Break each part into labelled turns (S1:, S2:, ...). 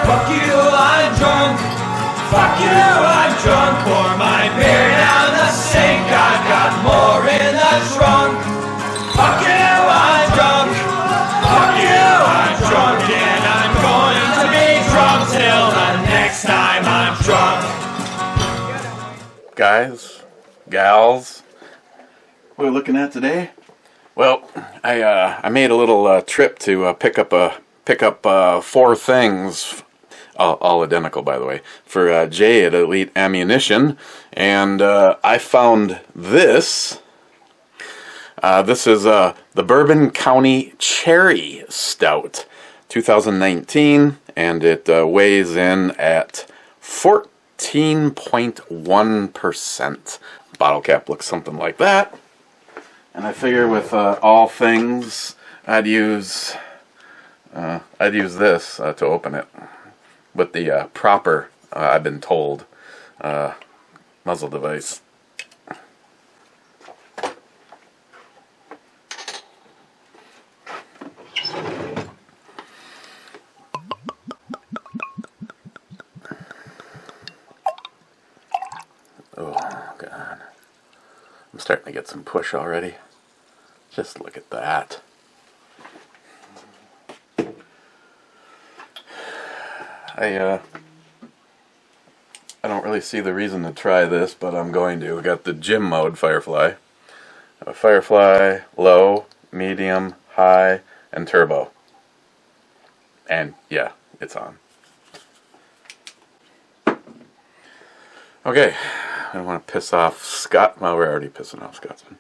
S1: Fuck you, I'm drunk. Fuck you, I'm drunk. Pour my beer down the sink. I've got more in the trunk. Fuck you, I'm drunk. Fuck you, I'm drunk. And I'm going to be drunk till the next time I'm drunk.
S2: Guys, gals, what are we looking at today? Well, I made a little trip to pick up 4 things, all identical by the way, for Jay at Elite Ammunition, and I found this. This is the Bourbon County Cheri Stout, 2019, and it weighs in at 14.1%. Bottle cap looks something like that. And I figure with all things, I'd use this to open it with the proper, I've been told, muzzle device. Oh God, I'm starting to get some push already. Just look at that. I don't really see the reason to try this, but I'm going to. We got the gym mode Firefly. Firefly, low, medium, high, and turbo. And yeah, it's on. Okay, I don't want to piss off Scott. Well, we're already pissing off Scotsman.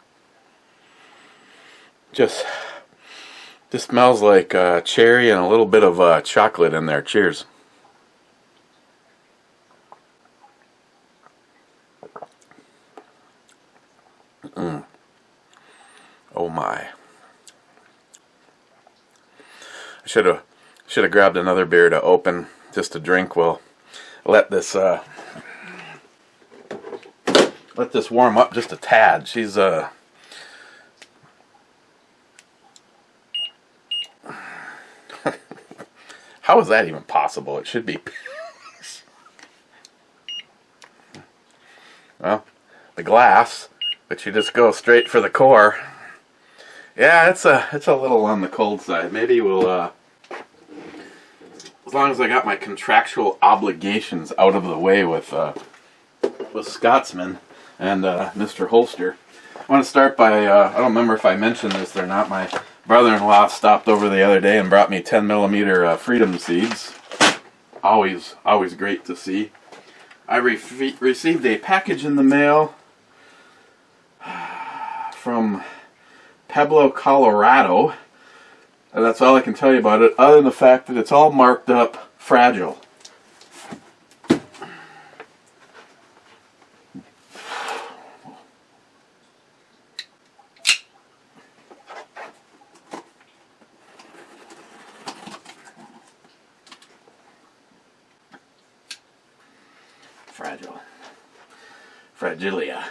S2: Just smells like cherry and a little bit of chocolate in there. Cheers. Oh my! I should have grabbed another beer to open just to drink. We'll let this warm up just a tad. She's how is that even possible? It should be. Well, the glass, but you just go straight for the core. Yeah, it's a little on the cold side. Maybe we'll, as long as I got my contractual obligations out of the way with Scotsman and Mr. Holster. I want to start by, I don't remember if I mentioned this or not, my brother-in-law stopped over the other day and brought me 10mm Freedom Seeds. Always great to see. I received a package in the mail from Pueblo, Colorado. And that's all I can tell you about it, other than the fact that it's all marked up fragile. Fragilia.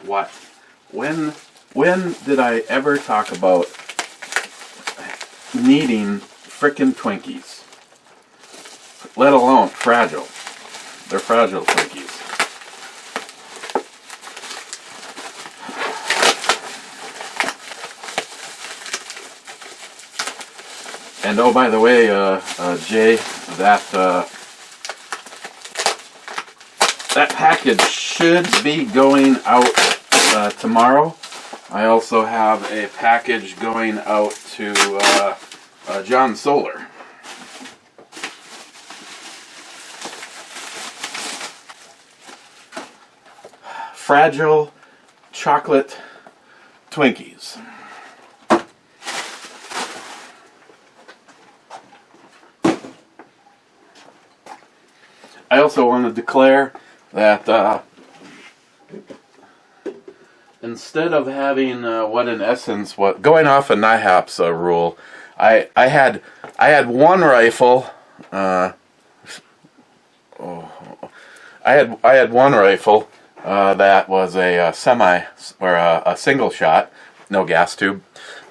S2: What? When did I ever talk about needing frickin' Twinkies? Let alone fragile. They're fragile Twinkies. And oh, by the way, Jay, that package should be going out tomorrow. I also have a package going out to John Solar. Fragile chocolate Twinkies. I also want to declare that instead of having what in essence, going off a NIHAP's rule, I had one rifle. I had one rifle that was a semi or a single shot, no gas tube.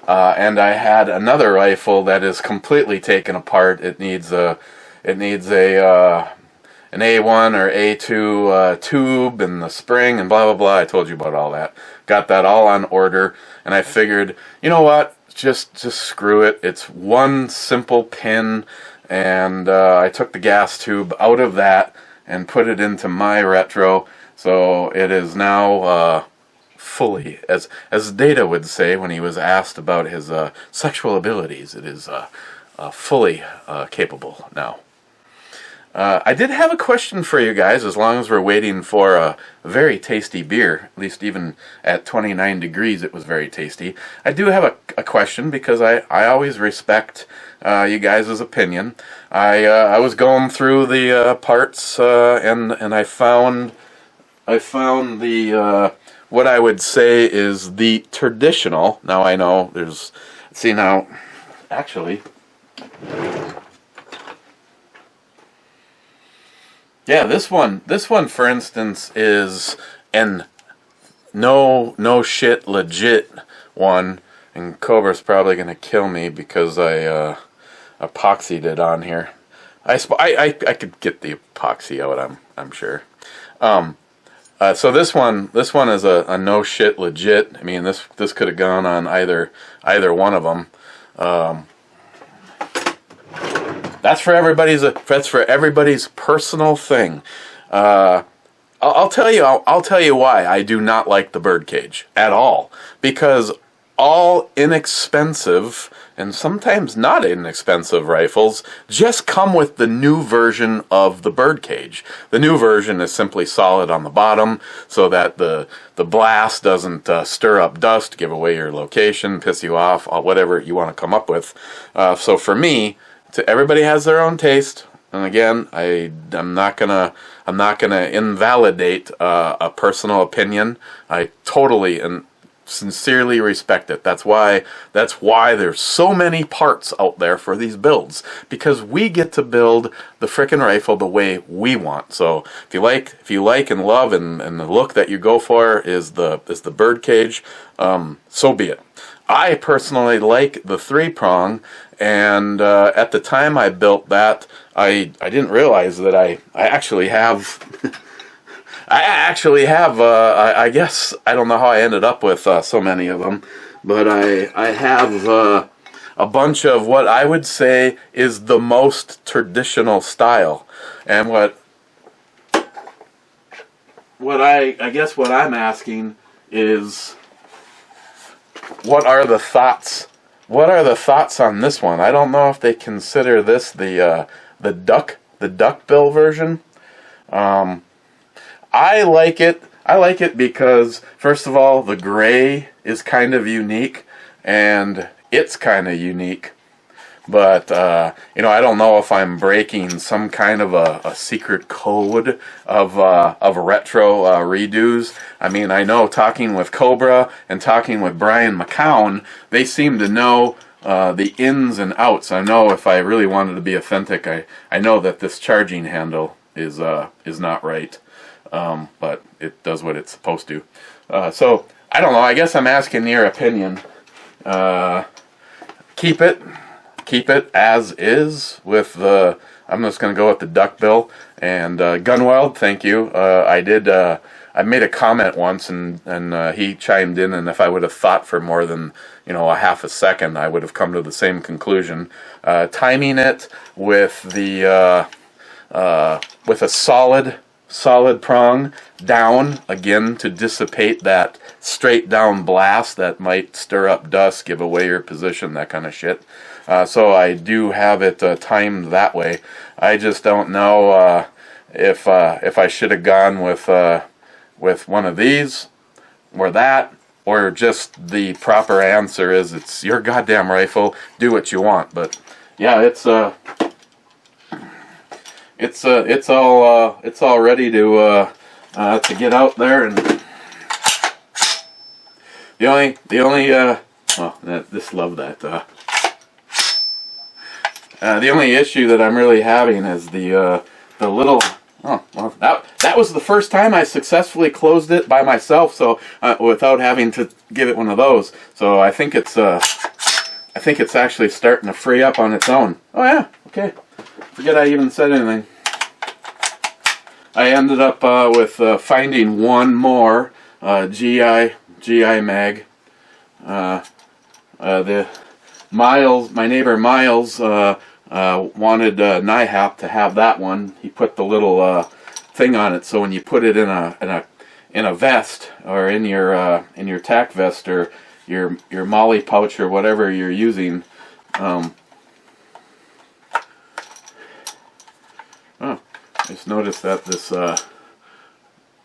S2: And I had another rifle that is completely taken apart. It needs a an A1 or A2 tube and the spring and blah blah blah. I told you about all that. Got that all on order, and I figured, you know what? Just screw it. It's one simple pin, and I took the gas tube out of that and put it into my retro. So it is now fully, as Data would say when he was asked about his sexual abilities, it is fully capable now. I did have a question for you guys, as long as we're waiting for a very tasty beer. At least even at 29 degrees it was very tasty. I do have a question, because I always respect you guys' opinion. I was going through the parts and I found the what I would say is the traditional. Now I know there's, see now, actually, yeah, this one for instance is an no shit legit one, and Cobra's probably gonna kill me because I epoxied it on here. I could get the epoxy out, I'm sure. So this one is a no shit legit. I mean, this could have gone on either one of them. That's for everybody's personal thing. I'll tell you why I do not like the birdcage at all, because all inexpensive and sometimes not inexpensive rifles just come with the new version of the birdcage. The new version is simply solid on the bottom so that the blast doesn't stir up dust, give away your location, piss you off, whatever you want to come up with. So for me, everybody has their own taste, and again, I'm not gonna invalidate a personal opinion. I totally and sincerely respect it. That's why there's so many parts out there for these builds, because we get to build the frickin' rifle the way we want. So if you like and love and the look that you go for is the birdcage, so be it. I personally like the 3-prong, and at the time I built that, I didn't realize that I actually have I guess, I don't know how I ended up with so many of them, but I have a bunch of what I would say is the most traditional style. And what I guess what I'm asking is, what are the thoughts? What are the thoughts on this one? I don't know if they consider this the duckbill version. I like it. I like it because, first of all, the gray is kind of unique, and it's kind of unique. But, you know, I don't know if I'm breaking some kind of a secret code of retro redos. I mean, I know, talking with Cobra and talking with Brian McCown, they seem to know the ins and outs. I know if I really wanted to be authentic, I know that this charging handle is not right. But it does what it's supposed to. So, I don't know, I guess I'm asking your opinion. Keep it as is with the, I'm just going to go with the duckbill. And Gunwild, thank you. I made a comment once, and he chimed in, and if I would have thought for more than, you know, a half a second, I would have come to the same conclusion. Timing it with the with a solid prong down, again, to dissipate that straight down blast that might stir up dust, give away your position, that kind of shit. So I do have it timed that way. I just don't know if I should have gone with one of these or that, or just the proper answer is it's your goddamn rifle, do what you want. But yeah, it's all ready to get out there. And the only issue that I'm really having is the little, oh well, that that was the first time I successfully closed it by myself, so without having to give it one of those. So I think it's actually starting to free up on its own. Oh yeah, okay. Forget I even said anything. I ended up with finding one more GI mag. The Miles, my neighbor Miles, wanted NIHAP to have that one. He put the little thing on it, so when you put it in a vest or in your tack vest or your molly pouch or whatever you're using. Just noticed that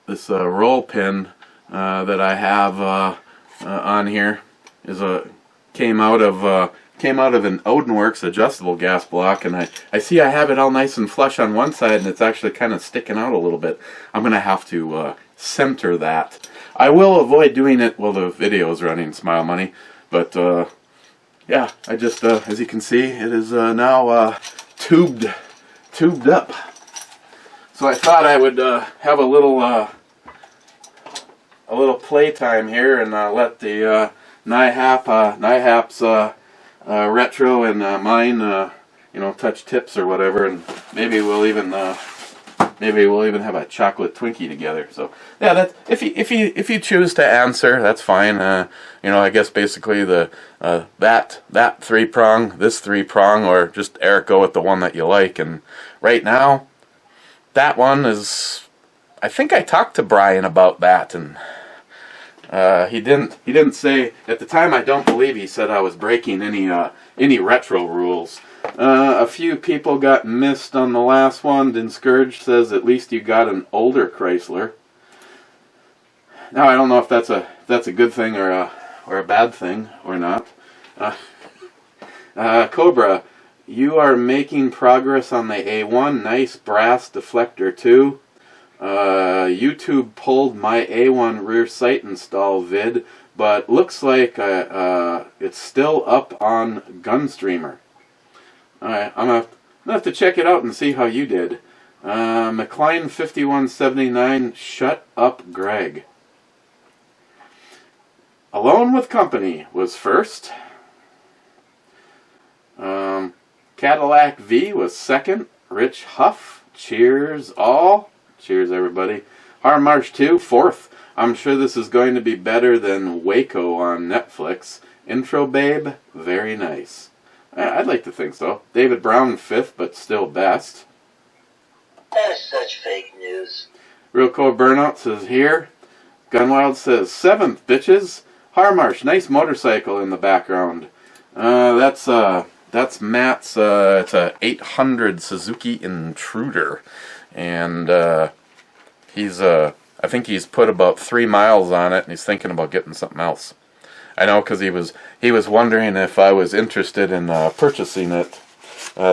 S2: this roll pin that I have on here came out of an Odinworks adjustable gas block, and I see I have it all nice and flush on one side, and it's actually kind of sticking out a little bit. I'm gonna have to center that. I will avoid doing it while the video is running, Smile Money, but yeah, I just as you can see, it is now tubed up. So I thought I would have a little playtime here and let the NIHAP's retro and mine, touch tips or whatever, and maybe we'll even have a chocolate Twinkie together. So yeah, that's if you choose to answer, that's fine. I guess basically the that 3-prong, this 3-prong, or just Eric, go with the one that you like. And right now, that one is. I think I talked to Brian about that, and he didn't say at the time. I don't believe he said I was breaking any retro rules. A few people got missed on the last one. Discouraged says at least you got an older Chrysler. Now I don't know if that's a good thing or a bad thing or not. Cobra, you are making progress on the A1. Nice brass deflector too. YouTube pulled my A1 rear sight install vid, but looks like it's still up on Gunstreamer. Alright, I'm gonna have to check it out and see how you did. McLean 5179, shut up Greg. Alone with Company was first. Cadillac V was second. Rich Huff, cheers all. Cheers everybody. Harmarsh 2, fourth. I'm sure this is going to be better than Waco on Netflix. Intro Babe, very nice. I'd like to think so. David Brown, fifth, but still best.
S3: That is such fake news.
S2: Real Cold Burnout says here. Gunwild says, seventh, bitches. Harmarsh, nice motorcycle in the background. That's Matt's, it's a 800 Suzuki Intruder. And I think he's put about 3 miles on it, and he's thinking about getting something else. I know, because he was wondering if I was interested in purchasing it,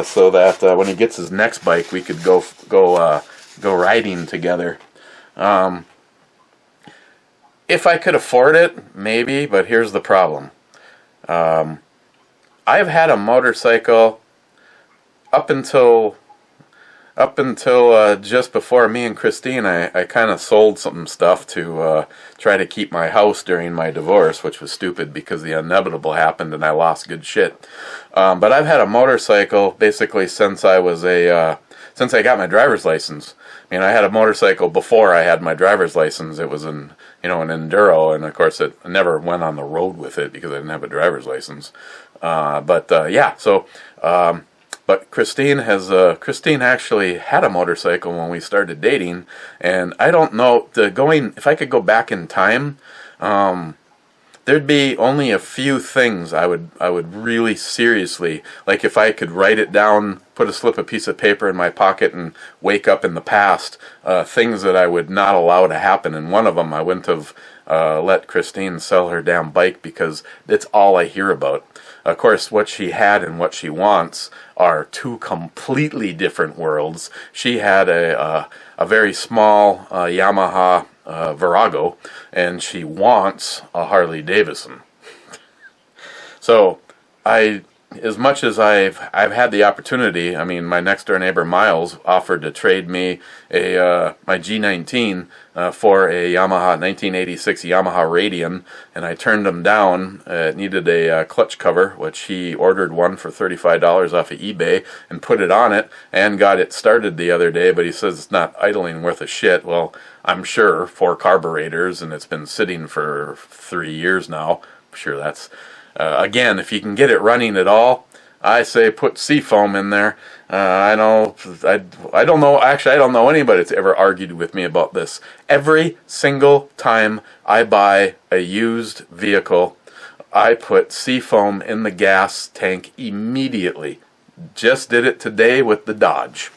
S2: so that when he gets his next bike, we could go riding together. If I could afford it, maybe. But here's the problem: I've had a motorcycle up until just before me and Christine, I kind of sold some stuff to try to keep my house during my divorce, which was stupid because the inevitable happened and I lost good shit. But I've had a motorcycle basically since I got my driver's license. I mean, I had a motorcycle before I had my driver's license. It was an enduro, and of course I never went on the road with it because I didn't have a driver's license. But Christine actually had a motorcycle when we started dating, and I don't know if I could go back in time, there'd be only a few things I would really seriously, like if I could write it down, put a piece of paper in my pocket and wake up in the past, things that I would not allow to happen. And one of them, I wouldn't have let Christine sell her damn bike because that's all I hear about. Of course, what she had and what she wants are two completely different worlds. She had a very small Yamaha Virago, and she wants a Harley Davidson. So I as much as I've had the opportunity, I mean, my next door neighbor Miles offered to trade me my G19 for a Yamaha 1986 Yamaha Radian, and I turned him down. It needed a clutch cover, which he ordered one for $35 off of eBay and put it on it and got it started the other day. But he says it's not idling worth a shit. Well, I'm sure 4 carburetors, and it's been sitting for 3 years now. I'm sure that's. Again, if you can get it running at all, I say put seafoam in there. I don't know. Actually, I don't know anybody that's ever argued with me about this. Every single time I buy a used vehicle, I put seafoam in the gas tank immediately. Just did it today with the Dodge,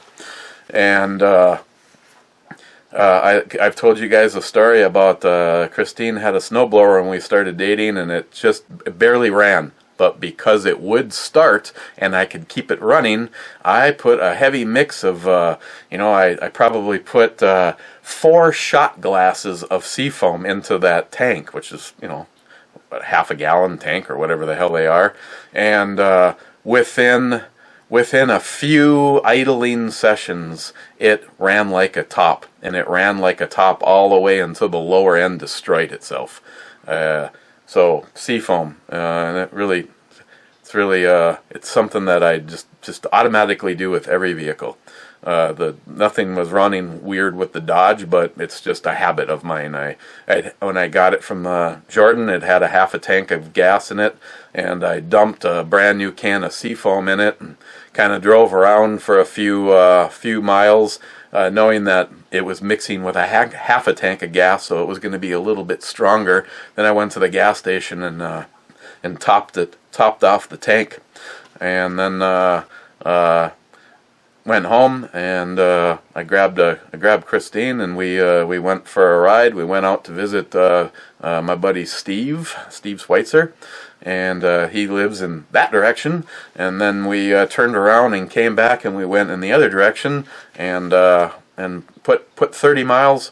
S2: and I've told you guys a story about Christine had a snowblower when we started dating, and it barely ran. But because it would start and I could keep it running, I put a heavy mix of, I probably put 4 shot glasses of seafoam into that tank, which is, about a half a gallon tank or whatever the hell they are. And within a few idling sessions, it ran like a top, and it ran like a top all the way until the lower end destroyed itself. So seafoam, and it's something that I just automatically do with every vehicle. Nothing was running weird with the Dodge, but it's just a habit of mine. When I got it from Jordan, it had a half a tank of gas in it, and I dumped a brand new can of seafoam in it, and kind of drove around for a few miles, knowing that it was mixing with a half a tank of gas, so it was going to be a little bit stronger. Then I went to the gas station and topped off the tank, and then went home, and I grabbed Christine, and we went for a ride. We went out to visit my buddy Steve Schweitzer, and he lives in that direction. And then we turned around and came back, and we went in the other direction, and put 30 miles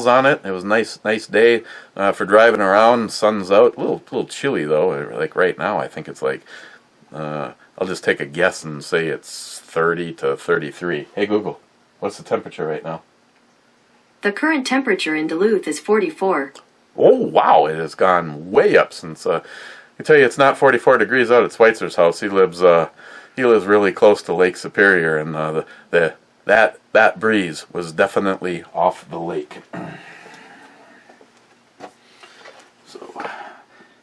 S2: on it. It was a nice day for driving around. Sun's out, a little chilly though. Like right now, I think it's like I'll just take a guess and say it's 30 to 33. Hey Google, what's the temperature right now?
S4: The current temperature in Duluth is 44.
S2: Oh wow, it has gone way up since. I tell you, it's not 44 degrees out at Schweitzer's house. He lives really close to Lake Superior, and that breeze was definitely off the lake. So,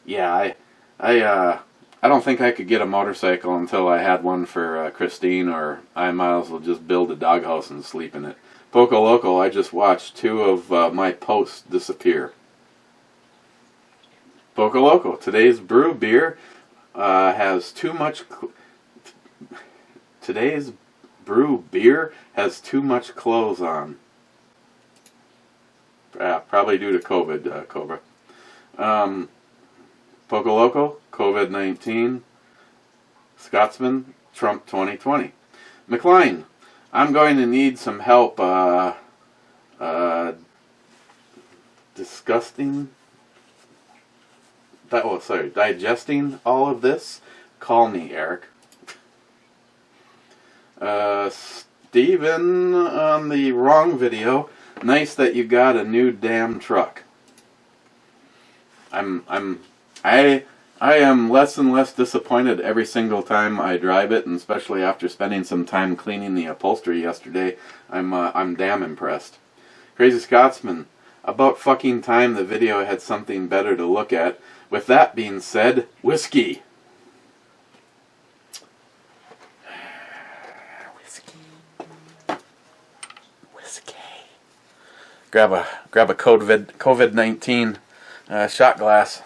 S2: yeah, I don't think I could get a motorcycle until I had one for Christine, or I might as well just build a doghouse and sleep in it. Poco Loco, I just watched 2 of my posts disappear. Poco Loco, today's brew beer has too much. Today's brew beer has too much clothes on. Probably due to COVID, Cobra. Poco Loco, COVID-19. Scotsman, Trump 2020. McLean, I'm going to need some help digesting all of this. Call me, Eric. Steven on the wrong video. Nice that you got a new damn truck. I am less and less disappointed every single time I drive it, and especially after spending some time cleaning the upholstery yesterday. I'm damn impressed. Crazy Scotsman, about fucking time the video had something better to look at. With that being said, whiskey. Grab a COVID-19 shot glass.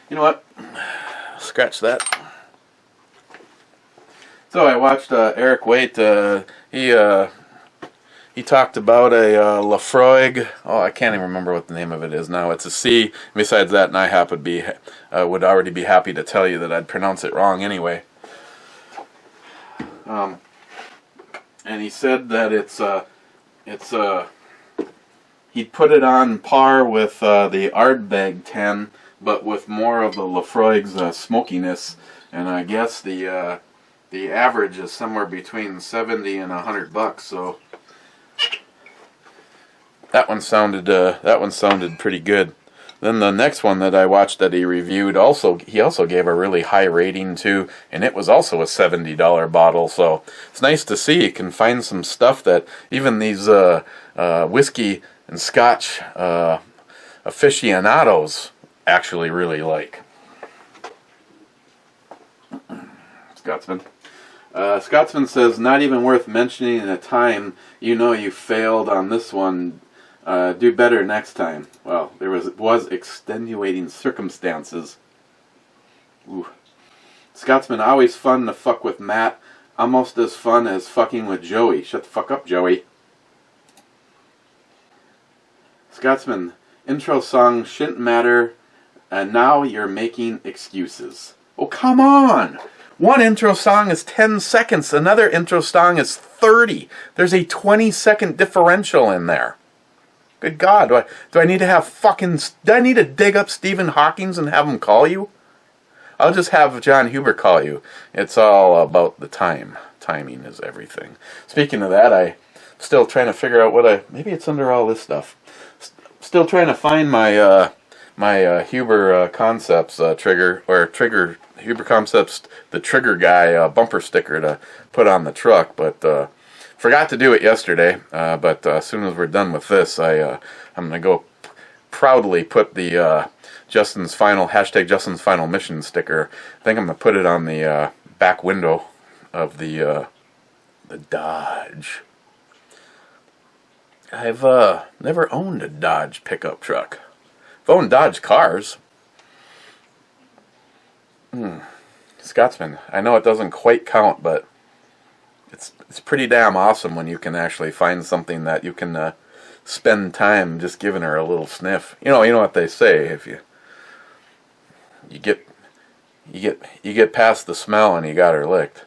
S2: You know what? Scratch that. So I watched Eric Waite. He talked about a Lafroig. Oh, I can't even remember what the name of it is now. It's a C. Besides that, and I would already be happy to tell you that I'd pronounce it wrong anyway. And he said that he'd put it on par with the Ardbeg 10, but with more of the Lafroig's smokiness. And I guess the average is somewhere between $70 and $100. So that one sounded pretty good. Then the next one that I watched that he reviewed, he also gave a really high rating to, and it was also a $70 bottle. So it's nice to see you can find some stuff that even these whiskey and scotch aficionados actually really like. Scotsman. Scotsman says, not even worth mentioning a time you know you failed on this one. Do better next time. Well, there was extenuating circumstances. Ooh. Scotsman, always fun to fuck with Matt. Almost as fun as fucking with Joey. Shut the fuck up, Joey. Scotsman, intro song shouldn't matter, and now you're making excuses. Oh, come on! One intro song is 10 seconds, another intro song is 30. There's a 20-second differential in there. Good God, do I need to dig up Stephen Hawking and have him call you? I'll just have John Huber call you. It's all about the time. Timing is everything. Speaking of that, I'm still trying to figure out maybe it's under all this stuff. Still trying to find my Huber Concepts Huber Concepts, the Trigger Guy bumper sticker to put on the truck, but forgot to do it yesterday. But as soon as we're done with this, I'm gonna go proudly put the Justin's Final Mission sticker. I think I'm gonna put it on the back window of the Dodge. I've never owned a Dodge pickup truck. I've owned Dodge cars. Scotsman, I know it doesn't quite count, but it's pretty damn awesome when you can actually find something that you can spend time just giving her a little sniff. You know what they say, if you get past the smell and you got her licked.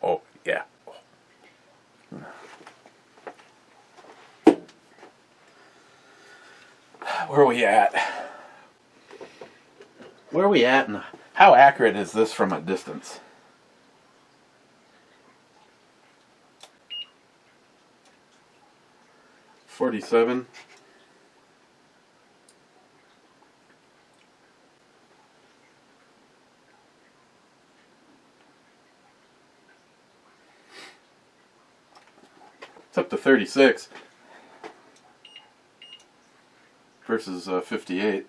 S2: Oh, yeah. Where are we at? And how accurate is this from a distance? $47. It's up to 36 versus 58.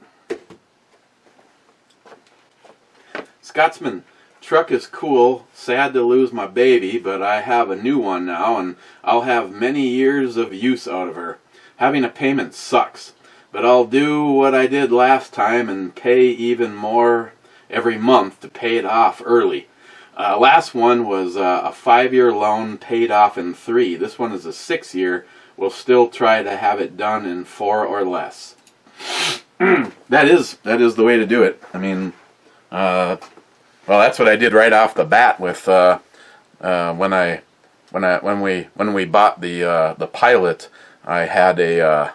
S2: Scotsman, truck is cool. Sad to lose my baby, but I have a new one now, and I'll have many years of use out of her. Having a payment sucks, but I'll do what I did last time and pay even more every month to pay it off early. Last one was a 5-year loan paid off in 3. This one is a 6-year. We'll still try to have it done in 4 or less. That is the way to do it. I mean, well, that's what I did right off the bat with when we bought the Pilot. I had I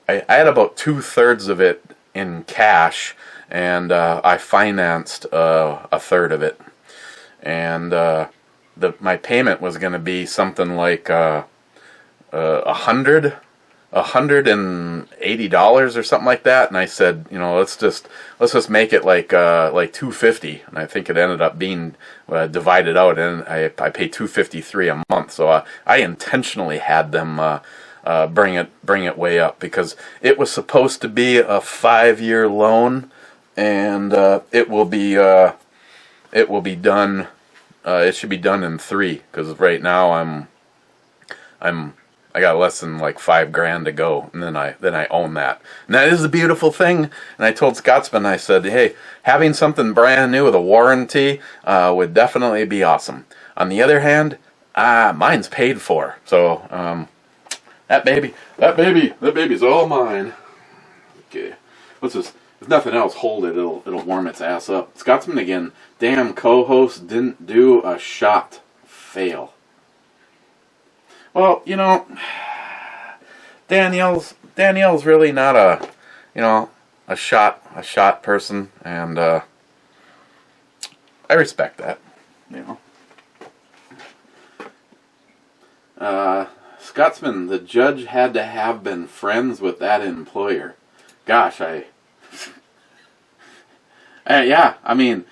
S2: had about 2/3 of it in cash, and I financed a third of it. And my payment was going to be something like $180 or something like that. And I said, let's just make it like $250. And I think it ended up being divided out, and I pay $253 a month. So I intentionally had them bring it way up, because it was supposed to be a 5-year loan, and it will be done. It should be done in 3, because right now I got less than like $5,000 to go, and then I own that. And that is a beautiful thing. And I told Scotsman, I said, hey, having something brand new with a warranty would definitely be awesome. On the other hand, mine's paid for, so that baby's all mine. Okay, what's this? If nothing else, hold it. It'll warm its ass up. Scotsman again. Damn co-host didn't do a shot. Fail. Well, you know, Danielle's really not a, you know, a shot person, and I respect that. You know. Scotsman, the judge had to have been friends with that employer. Gosh, yeah, I mean,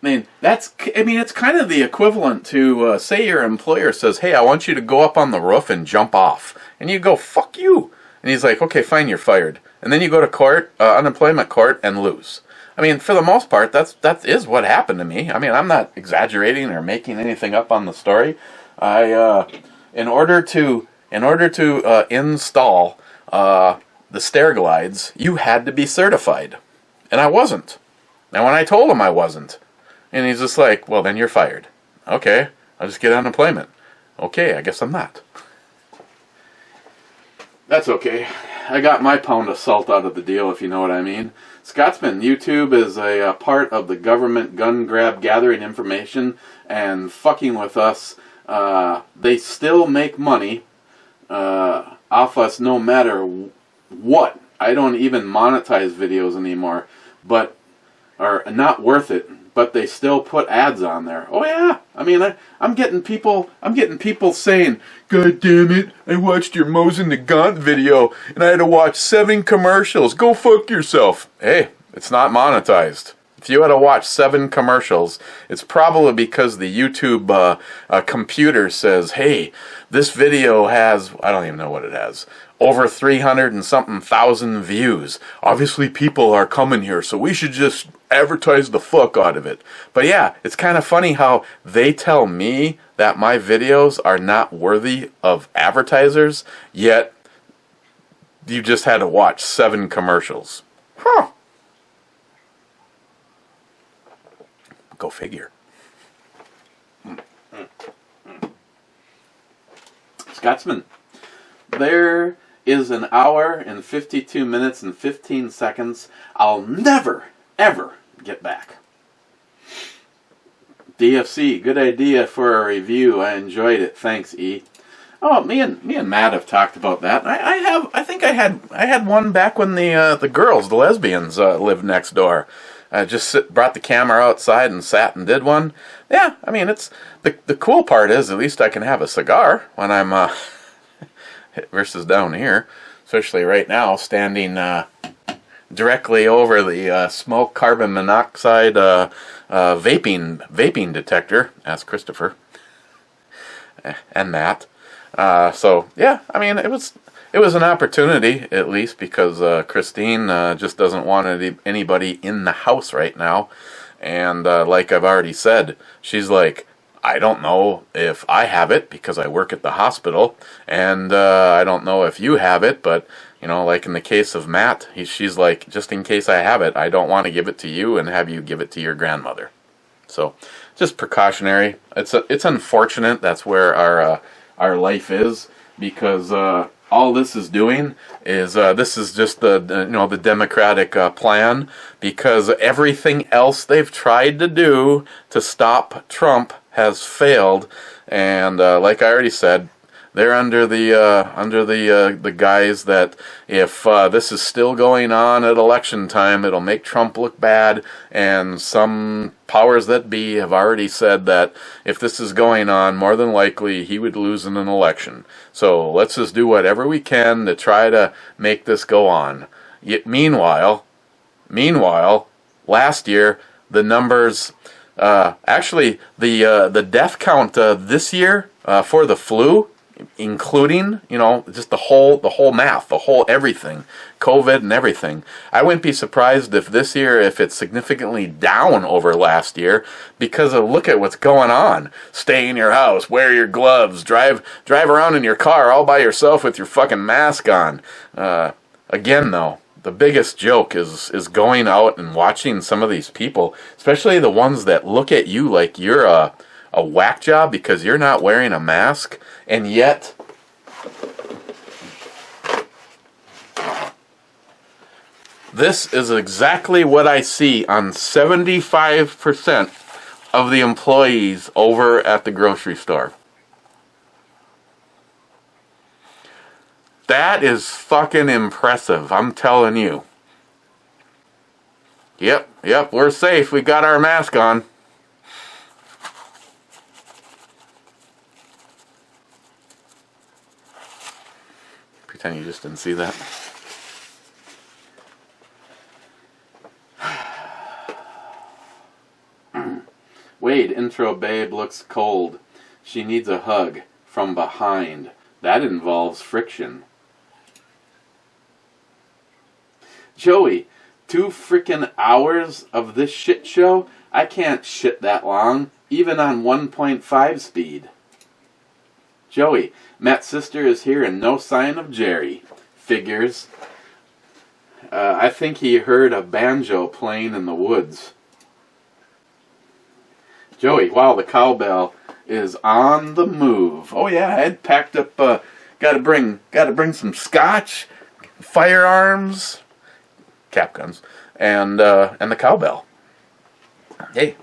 S2: it's kind of the equivalent to, say your employer says, hey, I want you to go up on the roof and jump off. And you go, fuck you. And he's like, okay, fine, you're fired. And then you go to court, unemployment court, and lose. I mean, for the most part, that is what happened to me. I mean, I'm not exaggerating or making anything up on the story. In order to install the stair glides, you had to be certified. And I wasn't. And when I told him I wasn't, and he's just like, well, then you're fired. Okay, I'll just get unemployment. Okay, I guess I'm not. That's okay. I got my pound of salt out of the deal, if you know what I mean. Scotsman, YouTube is a part of the government gun grab gathering information and fucking with us. They still make money off us no matter what. I don't even monetize videos anymore, but are not worth it. But they still put ads on there. Oh yeah, I mean, I'm getting people saying, "God damn it, I watched your Mosin the Gaunt video and I had to watch 7 commercials. Go fuck yourself." Hey, it's not monetized. If you had to watch 7 commercials, it's probably because the YouTube computer says, hey, this video has, I don't even know what it has, over 300 and something thousand views. Obviously people are coming here, so we should just advertise the fuck out of it. But yeah, it's kind of funny how they tell me that my videos are not worthy of advertisers, yet you just had to watch 7 commercials. Huh. Go figure. Scotsman, there is an hour and 52 minutes and 15 seconds I'll never, ever get back. DFC, good idea for a review. I enjoyed it. Thanks, E. Oh, me and Matt have talked about that. I think I had one back when the girls, the lesbians, lived next door. I just brought the camera outside and sat and did one. Yeah, I mean, it's the cool part is at least I can have a cigar when I'm versus down here, especially right now, standing directly over the smoke carbon monoxide vaping detector. Ask Christopher and Matt. So yeah, I mean, it was an opportunity, at least, because Christine just doesn't want anybody in the house right now. And like I've already said, she's like, I don't know if I have it because I work at the hospital, and I don't know if you have it, but, you know, like in the case of Matt, she's like, just in case I have it, I don't want to give it to you and have you give it to your grandmother. So, just precautionary. It's unfortunate that's where our life is, because all this is doing is this is just the Democratic plan, because everything else they've tried to do to stop Trump has failed, and like I already said, they're under the guise that if this is still going on at election time, it'll make Trump look bad, and some powers that be have already said that if this is going on, more than likely he would lose in an election. So let's just do whatever we can to try to make this go on. Yet meanwhile, last year the numbers, actually the death count this year for the flu, including, just the whole math, the whole everything, COVID and everything. I wouldn't be surprised if this year, if it's significantly down over last year, because of look at what's going on. Stay in your house, wear your gloves, drive around in your car all by yourself with your fucking mask on. Again, though, the biggest joke is going out and watching some of these people, especially the ones that look at you like you're a whack job because you're not wearing a mask, and yet This is exactly what I see on 75% of the employees over at the grocery store. That is fucking impressive, I'm telling you. Yep, we're safe. We got our mask on. Pretend you just didn't see that. Wade, intro babe looks cold. She needs a hug from behind. That involves friction. Joey, 2 frickin' hours of this shit show? I can't shit that long, even on 1.5 speed. Joey, Matt's sister is here and no sign of Cheri. Figures. I think he heard a banjo playing in the woods. Joey, wow, the cowbell is on the move. Oh yeah, I had packed up, gotta bring some scotch, firearms, cap guns, and the cowbell. Hey,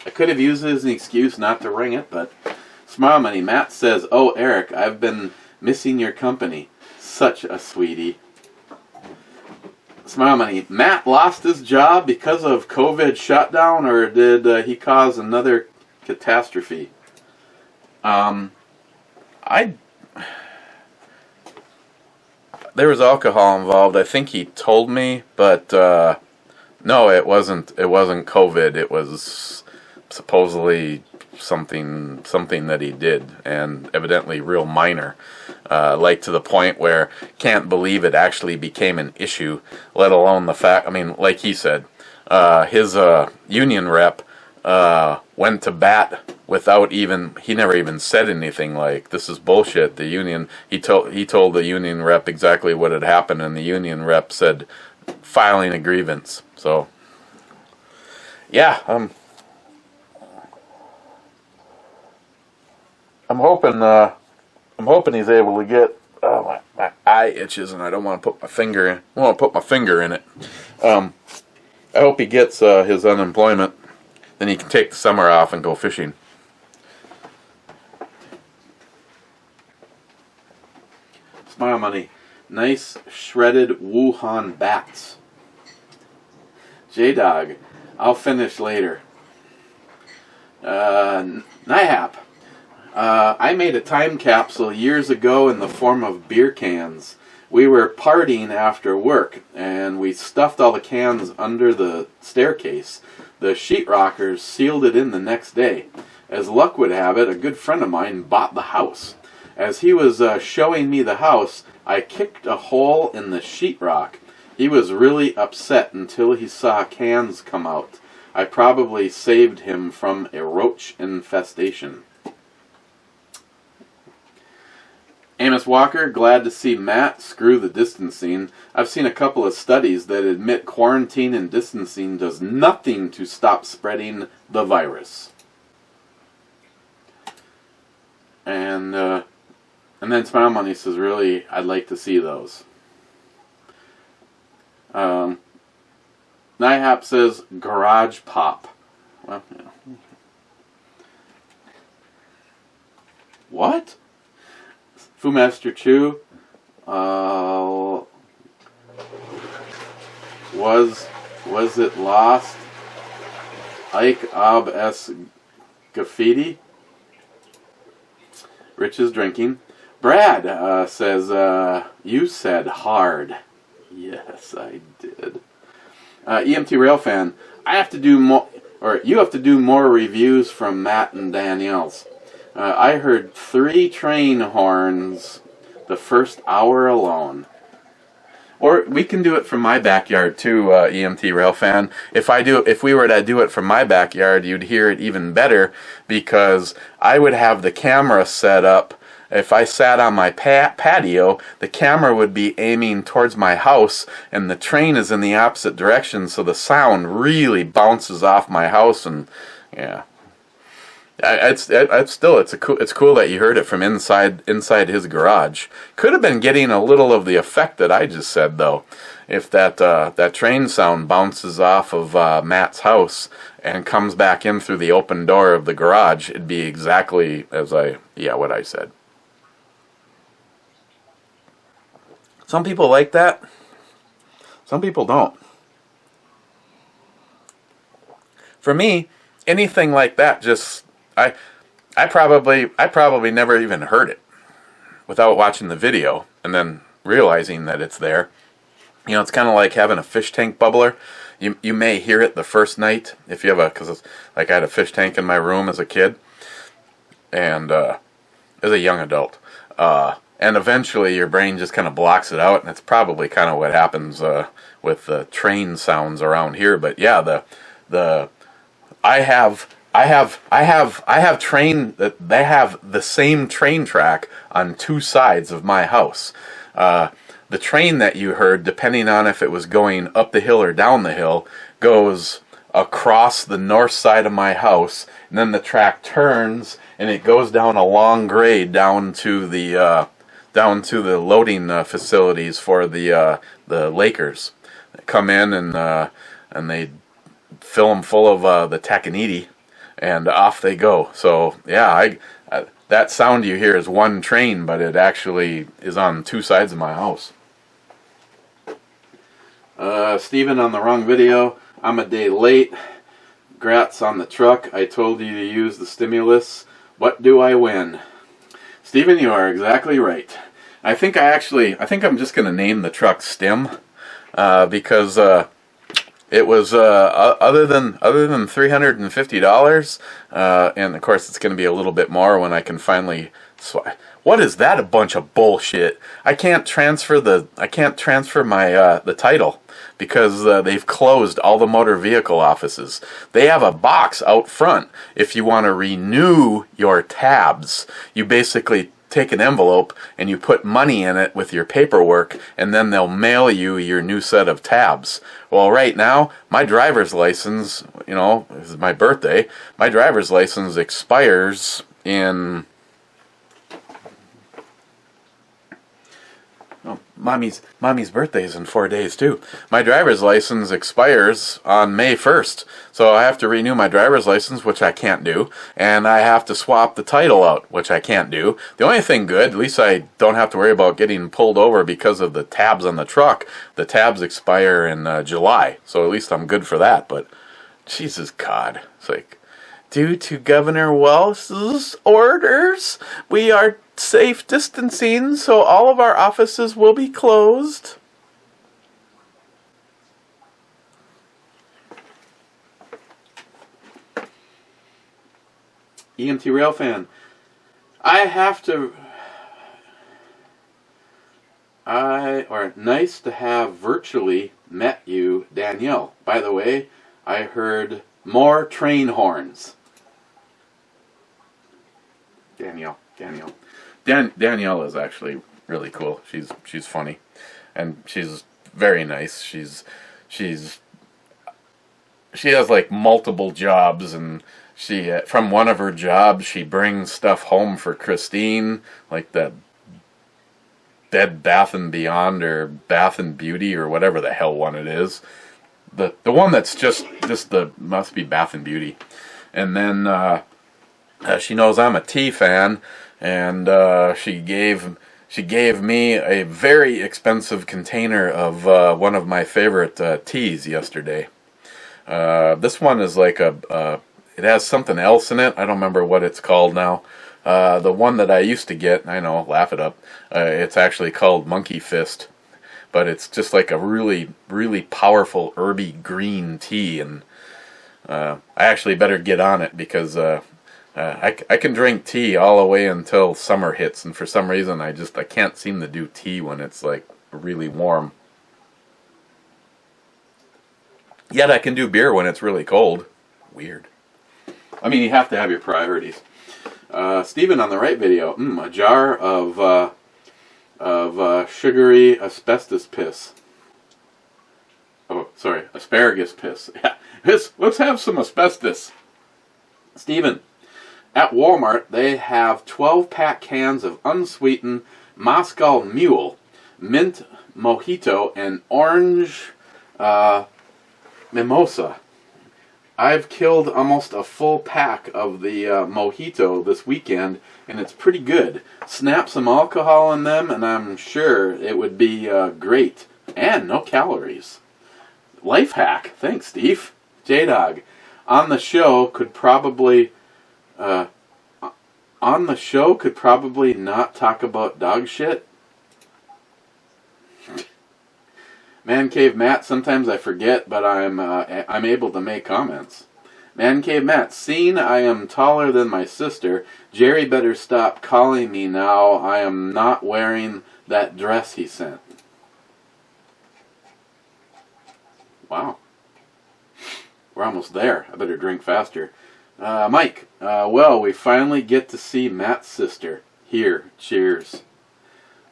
S2: I could have used it as an excuse not to ring it, but Smile Money, Matt says, oh Eric, I've been missing your company. Such a sweetie. Smile Money, Matt lost his job because of COVID shutdown, or did he cause another catastrophe? There was alcohol involved. I think he told me, but no, it wasn't. It wasn't COVID. It was supposedly something that he did, and evidently real minor, like to the point where can't believe it actually became an issue. Let alone the fact. I mean, like he said, his union rep went to bat without even, he never even said anything like, this is bullshit. The union, he told the union rep exactly what had happened, and the union rep said filing a grievance. So yeah, I'm hoping he's able to get, my eye itches and I don't want to put my finger in. I want to put my finger in it. I hope he gets his unemployment. Then he can take the summer off and go fishing. Smile Money. Nice shredded Wuhan bats. J-Dog. I'll finish later. Nihap. I made a time capsule years ago in the form of beer cans. We were partying after work, and we stuffed all the cans under the staircase. The sheetrockers sealed it in the next day. As luck would have it, a good friend of mine bought the house. As he was showing me the house, I kicked a hole in the sheetrock. He was really upset until he saw cans come out. I probably saved him from a roach infestation. Amos Walker, glad to see Matt screw the distancing. I've seen a couple of studies that admit quarantine and distancing does nothing to stop spreading the virus. And then Smile Money says, really, I'd like to see those. Nihap says, garage pop. Well, yeah. What? Fumaster Chu, was it lost? Ike Ab S. Graffiti. Rich is drinking. Brad says, you said hard. Yes, I did. EMT Railfan, I have to do more, or you have to do more reviews from Matt and Danielle's. I heard 3 train horns the first hour alone. Or we can do it from my backyard too, EMT Railfan. If we were to do it from my backyard, you'd hear it even better, because I would have the camera set up. If I sat on my patio, the camera would be aiming towards my house, and the train is in the opposite direction, so the sound really bounces off my house, and yeah. It's cool that you heard it from inside his garage. Could have been getting a little of the effect that I just said though. If that train sound bounces off of Matt's house and comes back in through the open door of the garage, it'd be exactly as what I said. Some people like that. Some people don't. For me, anything like that just I probably never even heard it without watching the video and then realizing that it's there. You know, it's kind of like having a fish tank bubbler. You may hear it the first night if you have because like I had a fish tank in my room as a kid and as a young adult. And eventually your brain just kind of blocks it out, and it's probably kind of what happens with the train sounds around here. But yeah, I have train that they have the same train track on two sides of my house. The train that you heard, depending on if it was going up the hill or down the hill, goes across the north side of my house, and then the track turns and it goes down a long grade down to the loading facilities for the Lakers. They come in and they fill them full of the takaniti, and off they go. So yeah, that sound you hear is one train, but it actually is on two sides of my house. Steven on the wrong video. I'm a day late. Grats on the truck. I told you to use the stimulus. What do I win? Steven, you are exactly right. I think I'm just going to name the truck Stim because it was other than $350, and of course it's going to be a little bit more when I can finally. What is that? A bunch of bullshit. I can't transfer my the title because they've closed all the motor vehicle offices. They have a box out front if you want to renew your tabs. You basically take an envelope and you put money in it with your paperwork, and then they'll mail you your new set of tabs. Well, right now, my driver's license, this is my birthday, my driver's license expires in... Mommy's birthday is in 4 days too. My driver's license expires on May 1st, so I have to renew my driver's license, which I can't do, and I have to swap the title out, which I can't do. The only thing good, at least I don't have to worry about getting pulled over because of the tabs on the truck. The tabs expire in July, so at least I'm good for that. But Jesus God, it's like, due to Governor Walsh's orders, we are safe distancing, so all of our offices will be closed. EMT Railfan, nice to have virtually met you, Danielle. By the way, I heard more train horns. Danielle is actually really cool. She's funny, and she's very nice. She has like multiple jobs, and she from one of her jobs she brings stuff home for Christine, like that Bed Bath and Beyond or Bath and Beauty or whatever the hell one it is. The one that's just the must be Bath and Beauty, and then she knows I'm a tea fan. And she gave me a very expensive container of one of my favorite teas yesterday. This one is like it has something else in it. I don't remember what it's called now. The one that I used to get, I know, laugh it up. It's actually called Monkey Fist, but it's just like a really, really powerful herby green tea, and I actually better get on it because. I can drink tea all the way until summer hits, and for some reason I can't seem to do tea when it's like really warm. Yet I can do beer when it's really cold. Weird. I mean, you have to have your priorities. Steven on the right video, a jar of sugary asbestos piss. Oh, sorry, asparagus piss. Yeah, let's have some asbestos. Steven. At Walmart, they have 12-pack cans of unsweetened Moscow Mule, mint mojito, and orange mimosa. I've killed almost a full pack of the mojito this weekend, and it's pretty good. Snap some alcohol in them, and I'm sure it would be great. And no calories. Life hack. Thanks, Steve. J-Dog. On the show could probably not talk about dog shit. Man Cave Matt, sometimes I forget, but I'm able to make comments. Man Cave Matt, seeing I am taller than my sister, Cheri better stop calling me now. I am not wearing that dress he sent. Wow. We're almost there. I better drink faster. Mike, well, we finally get to see Matt's sister. Here, cheers.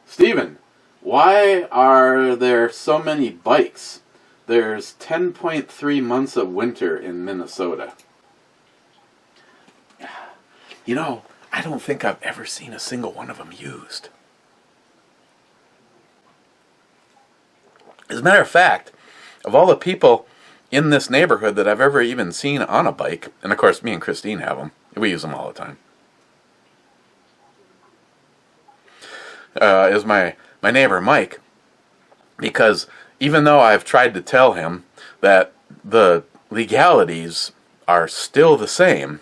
S2: Steven, why are there so many bikes? There's 10.3 months of winter in Minnesota. You know, I don't think I've ever seen a single one of them used. As a matter of fact, of all the people in this neighborhood that I've ever even seen on a bike, and of course me and Christine have them, we use them all the time, is my neighbor Mike, because even though I've tried to tell him that the legalities are still the same,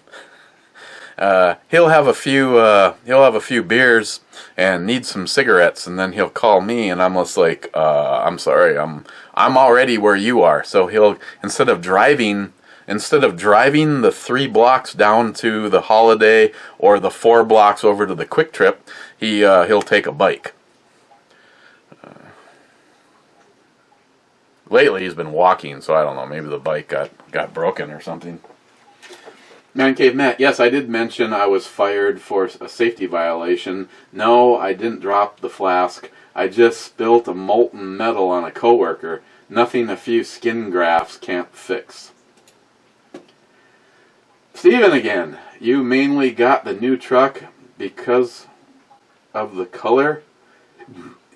S2: he'll have a few beers and need some cigarettes, and then he'll call me, and I'm just like, I'm sorry, I'm already where you are. So he'll, instead of driving the 3 blocks down to the Holiday or the 4 blocks over to the Quick Trip, he'll take a bike. Lately he's been walking, so I don't know, maybe the bike got broken or something. Man Cave Matt, yes, I did mention I was fired for a safety violation. No, I didn't drop the flask. I just spilt a molten metal on a coworker. Nothing a few skin grafts can't fix. Steven again, you mainly got the new truck because of the color?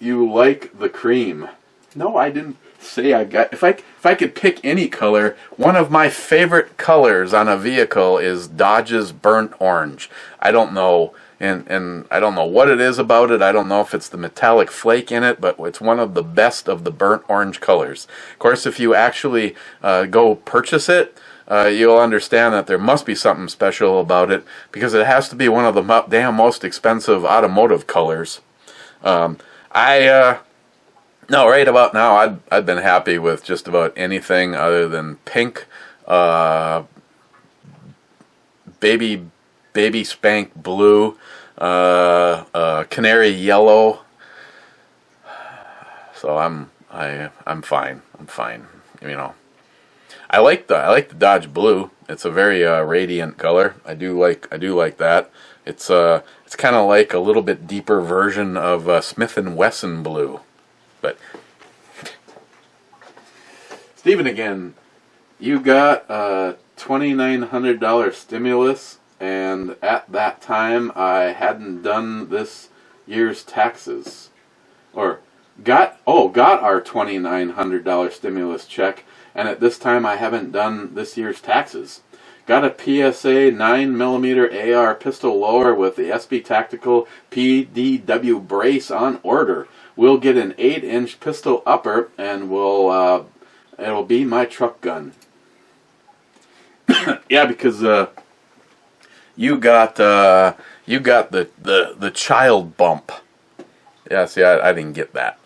S2: You like the cream. No, I didn't say I got... If I could pick any color, one of my favorite colors on a vehicle is Dodge's burnt orange. I don't know, and I don't know what it is about it. I don't know if it's the metallic flake in it, but it's one of the best of the burnt orange colors. Of course, if you actually go purchase it, you'll understand that there must be something special about it, because it has to be one of the damn most expensive automotive colors. No, right about now, I've been happy with just about anything other than pink, baby spank blue, canary yellow. So I'm fine. I'm fine. You know, I like the Dodge blue. It's a very radiant color. I do like that. It's kind of like a little bit deeper version of Smith & Wesson blue. But Stephen again, you got a $2,900 stimulus, and at that time I hadn't done this year's taxes, or got our $2,900 stimulus check, and at this time I haven't done this year's taxes. Got a PSA 9mm AR pistol lower with the SB Tactical PDW brace on order. We'll get an 8-inch pistol upper, and it'll be my truck gun. Yeah, because you got the child bump. Yeah, see, I didn't get that,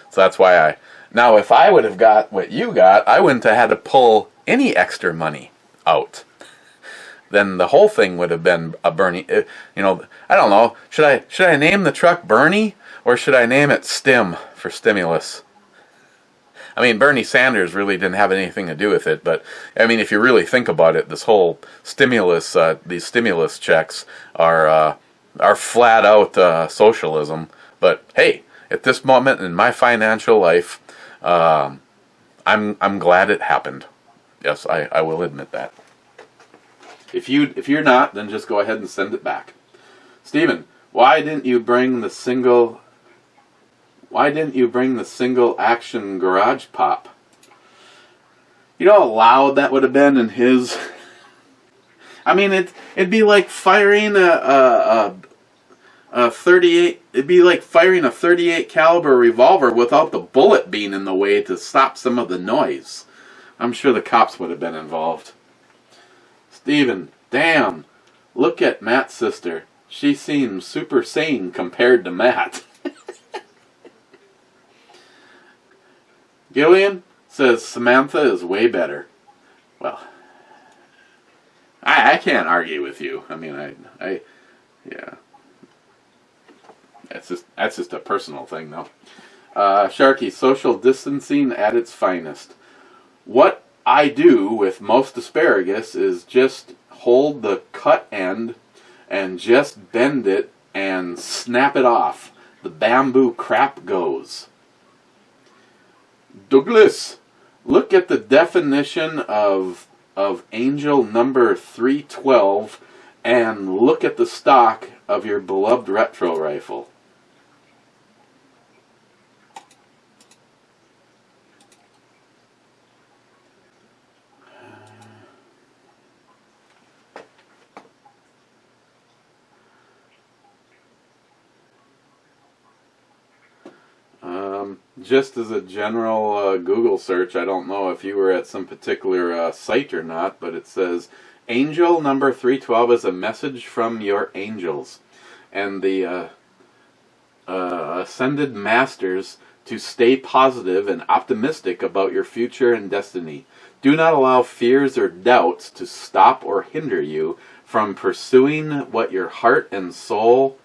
S2: so that's why now if I would have got what you got, I wouldn't have had to pull any extra money out. Then the whole thing would have been a Bernie. You know, I don't know. Should I name the truck Bernie? Or should I name it Stim for stimulus? I mean, Bernie Sanders really didn't have anything to do with it, but I mean, if you really think about it, this whole stimulus, these stimulus checks are flat out socialism. But hey, at this moment in my financial life, I'm glad it happened. Yes, I will admit that. If you're not, then just go ahead and send it back. Steven, why didn't you bring the single action garage pop? You know how loud that would have been in his. I mean, it'd be like firing a 38. It'd be like firing a 38 caliber revolver without the bullet being in the way to stop some of the noise. I'm sure the cops would have been involved. Steven, damn, look at Matt's sister. She seems super sane compared to Matt. Gillian says Samantha is way better. Well, I can't argue with you. I mean, yeah. That's just a personal thing, though. Sharky, social distancing at its finest. What I do with most asparagus is just hold the cut end and just bend it and snap it off. The bamboo crap goes. Douglas, look at the definition of angel number 312 and look at the stock of your beloved retro rifle. Just as a general Google search, I don't know if you were at some particular site or not, but it says angel number 312 is a message from your angels and the ascended masters to stay positive and optimistic about your future and destiny. Do not allow fears or doubts to stop or hinder you from pursuing what your heart and soul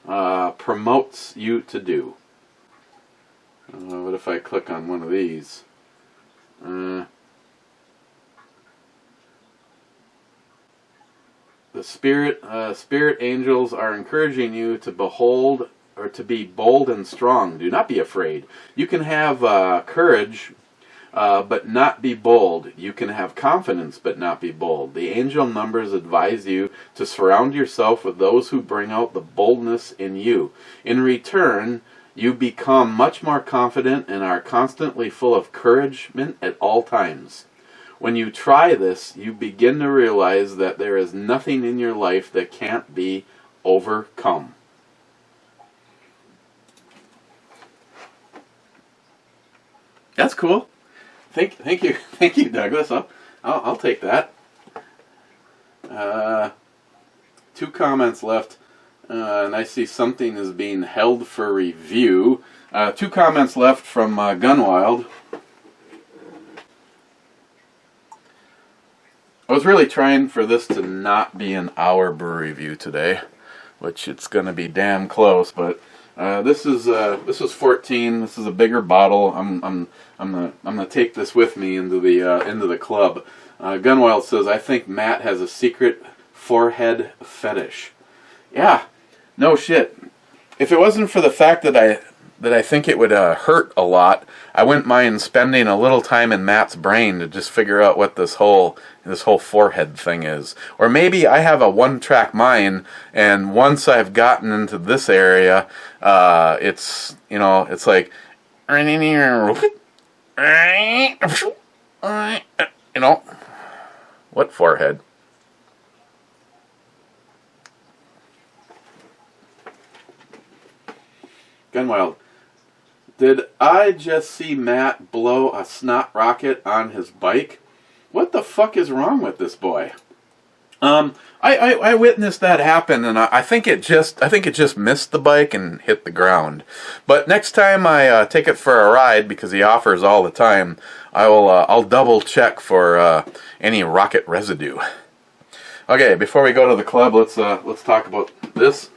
S2: promotes you to do. What if I click on one of these? The spirit angels are encouraging you to behold or to be bold and strong. Do not be afraid. You can have courage, but not be bold. You can have confidence, but not be bold. The angel numbers advise you to surround yourself with those who bring out the boldness in you. In return, you become much more confident and are constantly full of encouragement at all times. When you try this, you begin to realize that there is nothing in your life that can't be overcome. That's cool. Thank you, Douglas. I'll take that. 2 comments left. And I see something is being held for review. 2 comments left from Gunwild. I was really trying for this to not be an hour brew review today, which it's going to be damn close. But this is 14. This is a bigger bottle. I'm gonna take this with me into the club. Gunwild says, I think Matt has a secret forehead fetish. Yeah. No shit. If it wasn't for the fact that I think it would hurt a lot, I wouldn't mind spending a little time in Matt's brain to just figure out what this whole forehead thing is. Or maybe I have a one-track mind, and once I've gotten into this area, it's like, what forehead? Gunwild, did I just see Matt blow a snot rocket on his bike? What the fuck is wrong with this boy? I witnessed that happen, and I think it just missed the bike and hit the ground. But next time I take it for a ride, because he offers all the time, I'll double check for any rocket residue. Okay, before we go to the club, let's talk about this.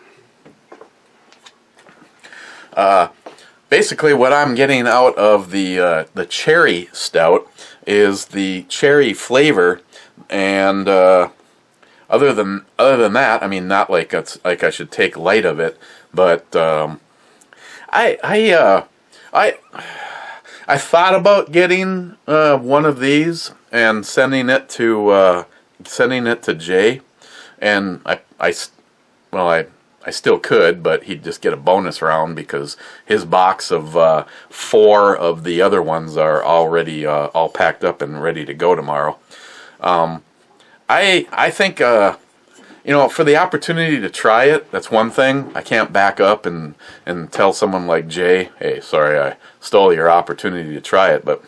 S2: Basically, what I'm getting out of the Cheri Stout is the cherry flavor, and other than that, I mean, not like I should take light of it, but I thought about getting one of these and sending it to sending it to Jay, and I still could, but he'd just get a bonus round because his box of 4 of the other ones are already all packed up and ready to go tomorrow. I think for the opportunity to try it, that's one thing. I can't back up and tell someone like Jay, hey, sorry, I stole your opportunity to try it. But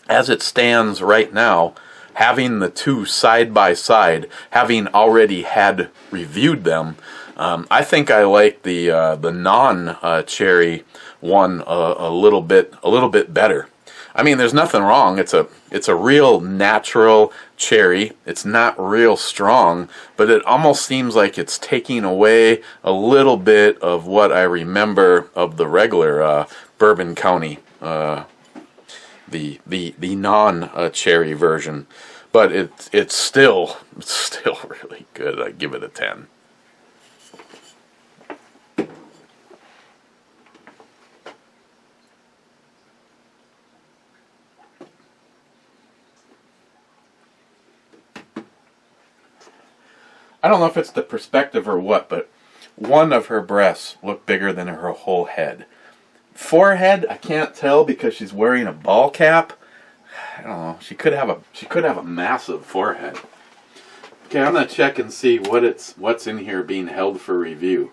S2: as it stands right now, having the two side by side, having already had reviewed them, I think I like the non-cherry one a little bit better. I mean, there's nothing wrong. It's a real natural cherry. It's not real strong, but it almost seems like it's taking away a little bit of what I remember of the regular Bourbon County, the non-cherry version. But it's still really good. I give it a 10. I don't know if it's the perspective or what, but one of her breasts looked bigger than her whole head. Forehead, I can't tell because she's wearing a ball cap. I don't know. She could have a massive forehead. Okay, I'm gonna check and see what's in here being held for review.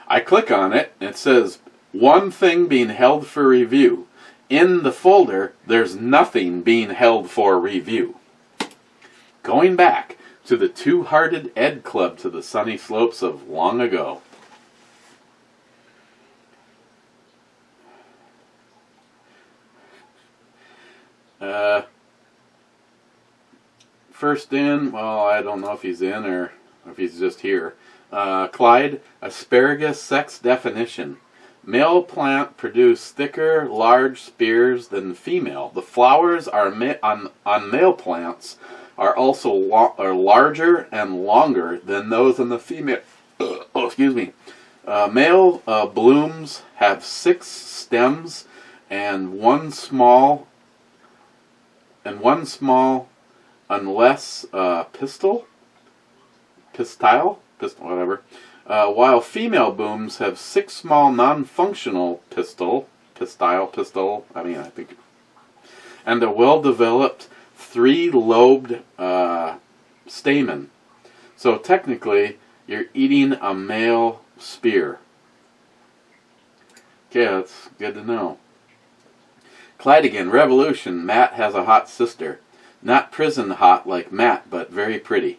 S2: I click on it and it says one thing being held for review. In the folder, there's nothing being held for review. Going back to the Two-Hearted Ed Club to the sunny slopes of long ago. First in, well, I don't know if he's in or if he's just here. Clyde, asparagus sex definition. Male plant produce thicker, large spears than female. The flowers are on male plants are also larger and longer than those in the female. Male blooms have 6 stems and one small unless pistil, whatever. While female blooms have 6 small non-functional pistil, and a well-developed 3-lobed stamen. So technically, you're eating a male spear. Okay, that's good to know. Clyde again, Revolution. Matt has a hot sister. Not prison hot like Matt, but very pretty.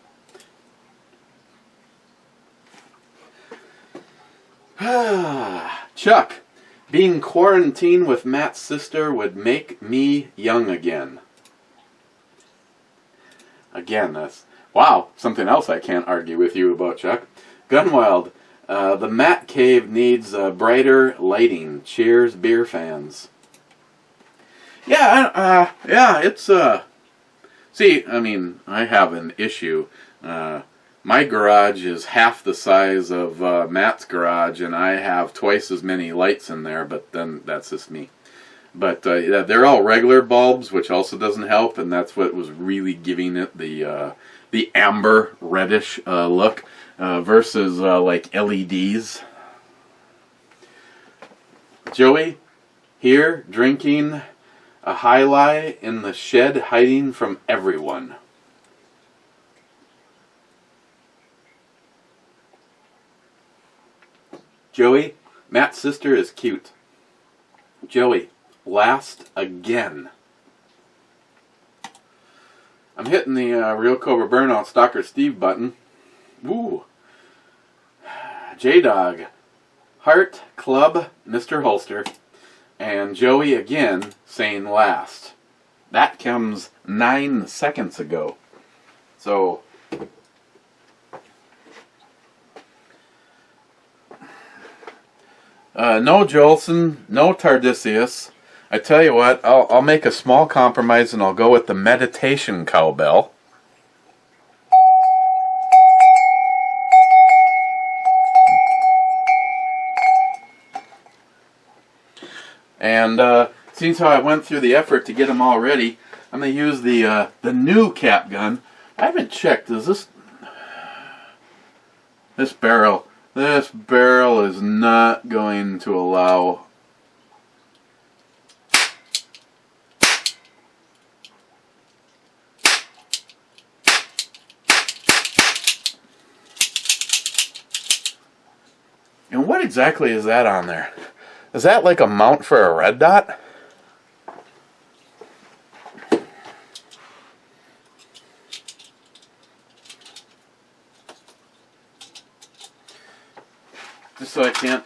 S2: Chuck, being quarantined with Matt's sister would make me young again. Again, that's, wow, something else I can't argue with you about, Chuck. Gunwild, the Matt Cave needs brighter lighting. Cheers, beer fans. Yeah, it's, see, I mean, I have an issue. My garage is half the size of Matt's garage, and I have twice as many lights in there, but then that's just me. But yeah, they're all regular bulbs, which also doesn't help, and that's what was really giving it the amber reddish look versus like LEDs. Joey, here drinking a High Life in the shed, hiding from everyone. Joey, Matt's sister is cute. Joey, last again. I'm hitting the Real Cobra Burnout Stalker Steve button. Woo. J-Dog, Heart Club, Mr. Holster, and Joey again saying last. That comes 9 seconds ago. So, no Jolson, no Tardisius. I tell you what, I'll make a small compromise and I'll go with the meditation cowbell. And since how I went through the effort to get them all ready, I'm going to use the new cap gun. I haven't checked. Is this barrel is not going to allow. And what exactly is that on there? Is that like a mount for a red dot? Just so I can't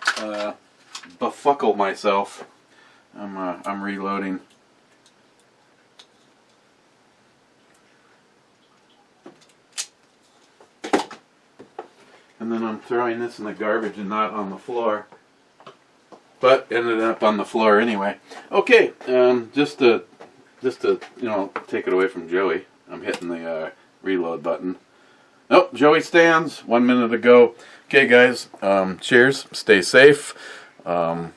S2: befuckle myself, I'm reloading. And then I'm throwing this in the garbage and not on the floor. But ended up on the floor anyway. Okay, just to take it away from Joey, I'm hitting the reload button. Oh, Joey stands. 1 minute to go. Okay, guys. Cheers. Stay safe. If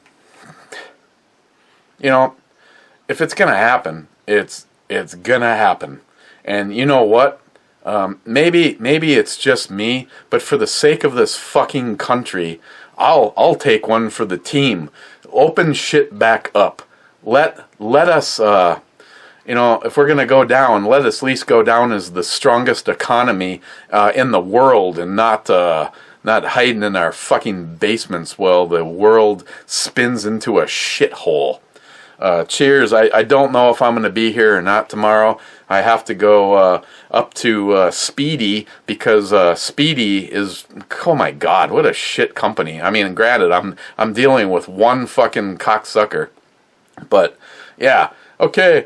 S2: it's gonna happen, it's gonna happen. And you know what? Maybe it's just me, but for the sake of this fucking country, I'll take one for the team. Open shit back up. Let us if we're gonna go down, let us at least go down as the strongest economy in the world, and not hiding in our fucking basements while the world spins into a shithole. Cheers. I don't know if I'm going to be here or not tomorrow. I have to go up to Speedy, because Speedy is, oh my god, what a shit company. I mean, granted, I'm dealing with one fucking cocksucker, but yeah. Okay,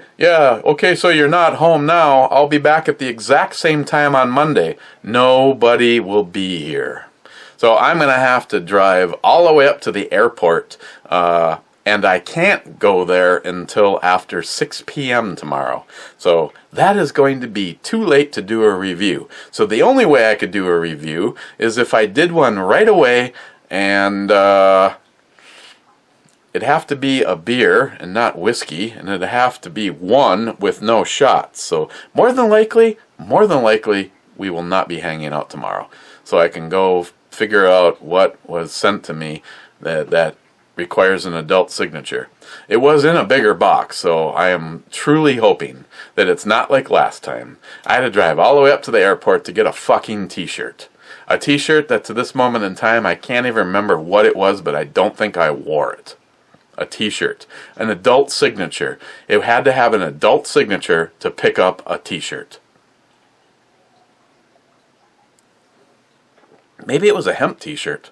S2: so you're not home now. I'll be back at the exact same time on Monday. Nobody will be here. So I'm going to have to drive all the way up to the airport, and I can't go there until after 6 p.m. tomorrow. So that is going to be too late to do a review. So the only way I could do a review is if I did one right away, and it'd have to be a beer and not whiskey, and it'd have to be one with no shots. So more than likely, we will not be hanging out tomorrow. So I can go figure out what was sent to me that requires an adult signature. It was in a bigger box, so I am truly hoping that it's not like last time. I had to drive all the way up to the airport to get a fucking t-shirt. A t-shirt that to this moment in time I can't even remember what it was, but I don't think I wore it. A t-shirt. An adult signature. It had to have an adult signature to pick up a t-shirt. Maybe it was a hemp t-shirt.